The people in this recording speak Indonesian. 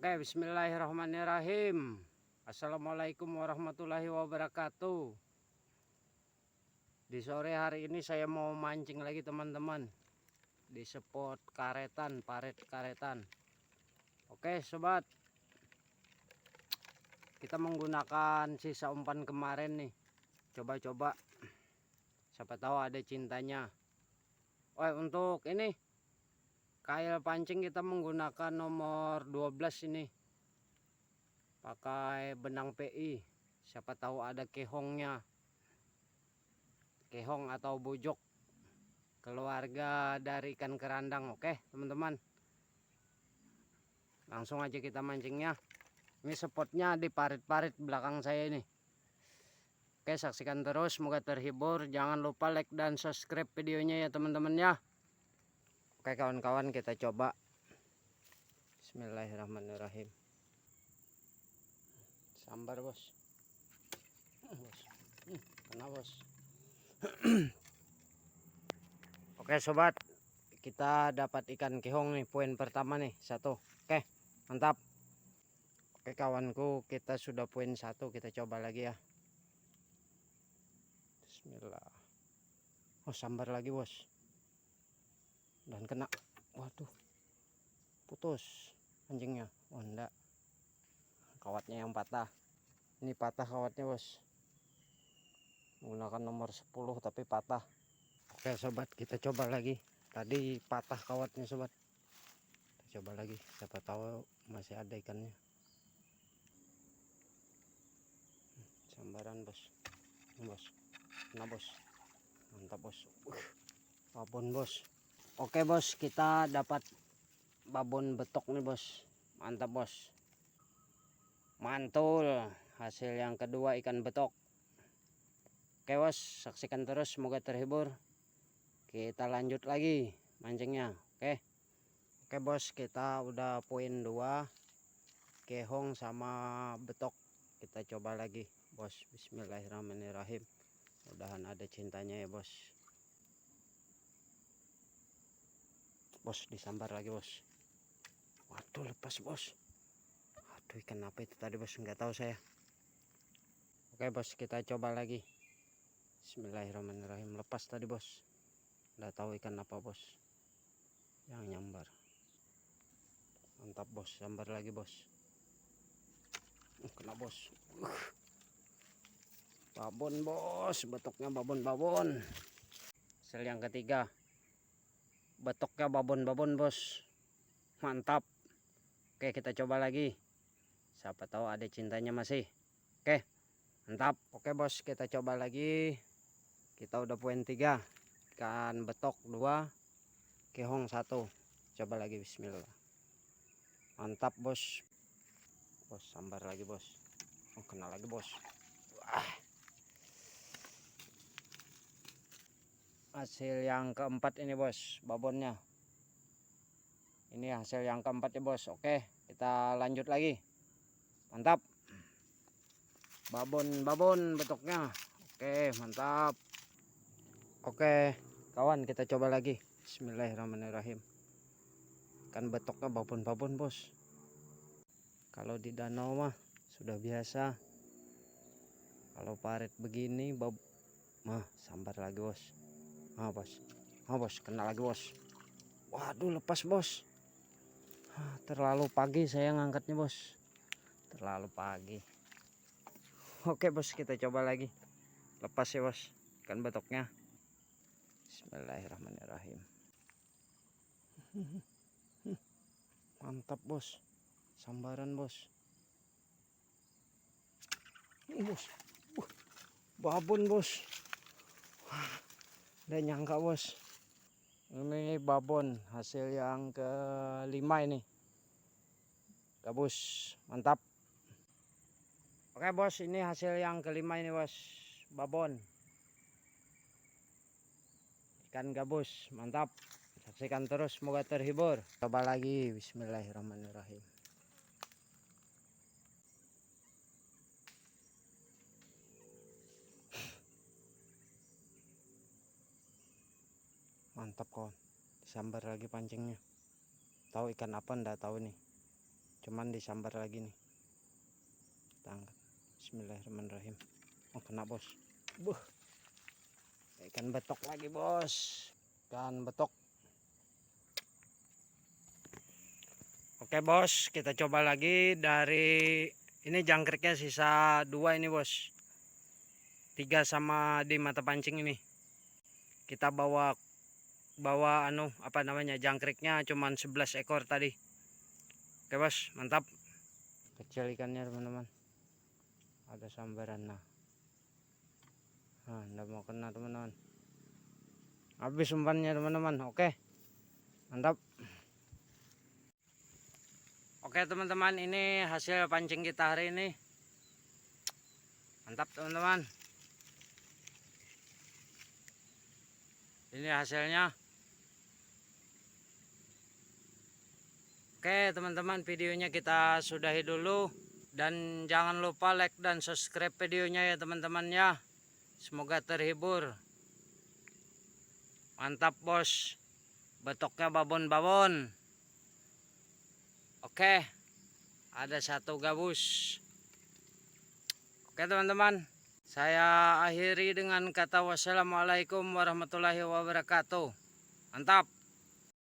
Oke, bismillahirrahmanirrahim. Assalamualaikum warahmatullahi wabarakatuh. Di sore hari ini saya mau mancing lagi teman-teman, di spot karetan, paret karetan. Oke sobat, kita menggunakan sisa umpan kemarin nih. Coba-coba, siapa tahu ada cintanya. Untuk ini kail pancing kita menggunakan nomor 12 ini, pakai benang PI. Siapa tahu ada kehongnya, kehong atau bujok, keluarga dari ikan kerandang. Oke teman-teman, langsung aja kita mancingnya. Ini spotnya di parit-parit belakang saya ini. Oke, saksikan terus, semoga terhibur. Jangan lupa like dan subscribe videonya ya teman-teman ya. Oke kawan-kawan, kita coba. Bismillahirrahmanirrahim. Sambar bos. Kena bos. Oke sobat, kita dapat ikan kehong nih, poin pertama nih, 1. Oke, mantap. Oke kawanku, kita sudah poin 1, kita coba lagi ya. Bismillah. Sambar lagi bos. Dan kena. Waduh, putus anjingnya. Enggak, kawatnya yang patah. Ini patah kawatnya bos, menggunakan nomor 10 tapi patah. Oke sobat, kita coba lagi. Tadi patah kawatnya sobat, kita coba lagi, siapa tahu masih ada ikannya. Sambaran bos. Bos, nah bos, mantap bos. Babon bos. Oke bos, kita dapat babon betok nih bos, mantap bos. Mantul, hasil yang kedua ikan betok. Oke bos, saksikan terus, semoga terhibur. Kita lanjut lagi mancingnya. Oke bos, kita udah poin 2, kehong sama betok. Kita coba lagi bos. Bismillahirrahmanirrahim, mudahan ada cintanya ya bos. Bos, disambar lagi bos. Waduh, lepas bos. Aduh, ikan apa itu tadi bos, nggak tahu saya. Oke bos, kita coba lagi. Bismillahirrahmanirrahim, lepas tadi bos. Nggak tahu ikan apa bos yang nyambar. Mantap bos, sambar lagi bos. Kena bos. Babon bos, betoknya babon-babon. Hasil yang ketiga, betoknya babon-babon bos, mantap. Oke, kita coba lagi, siapa tahu ada cintanya masih. Oke, mantap. Oke bos, kita coba lagi. Kita udah poin 3, ikan betok 2, kehong 1. Coba lagi, bismillah. Mantap bos. Bos, sambar lagi bos. Kena lagi bos. Hasil yang keempat ini bos, babonnya. Ini hasil yang keempat ya bos. Oke, kita lanjut lagi. Mantap. Babon betoknya. Oke, mantap. Oke kawan, kita coba lagi. Bismillahirrahmanirrahim. Kan betoknya babon-babon bos. Kalau di danau mah sudah biasa. Kalau parit begini sambar lagi bos. Bos, kena lagi bos. Waduh, lepas bos. Terlalu pagi saya ngangkatnya bos, terlalu pagi. Oke bos, kita coba lagi. Lepas ya bos, ikan betoknya. Bismillahirrahmanirrahim. Mantap bos, sambaran bos. Bos, babon bos. Udah nyangka bos. Ini babon, hasil yang kelima ini. Gabus, mantap. Oke bos, ini hasil yang kelima ini bos, babon, ikan gabus, mantap. Saksikan terus, semoga terhibur. Coba lagi, bismillahirrahmanirrahim. Mantap kawan, disambar lagi pancingnya. Tahu ikan apa, ndak tahu nih. cuman disambar lagi nih. Kita angkat. Bismillahirrahmanirrahim. Oh, kena bos. Buh, ikan betok lagi bos, ikan betok. Oke bos, kita coba lagi. Dari ini jangkriknya sisa 2 ini bos, 3 sama di mata pancing ini. Kita bawa jangkriknya cuman 11 ekor tadi. Oke bos, mantap. Kecil ikannya teman-teman, ada sambaran. Nah, nggak mau kena teman-teman, habis umpannya teman-teman. Oke, mantap. Oke teman-teman, ini hasil pancing kita hari ini. Mantap teman-teman, ini hasilnya. Oke teman-teman, videonya kita sudahi dulu. Dan jangan lupa like dan subscribe videonya ya teman-teman ya. Semoga terhibur. Mantap bos, betoknya babon-babon. Oke, ada 1 gabus. Oke teman-teman, saya akhiri dengan kata wassalamualaikum warahmatullahi wabarakatuh. Mantap.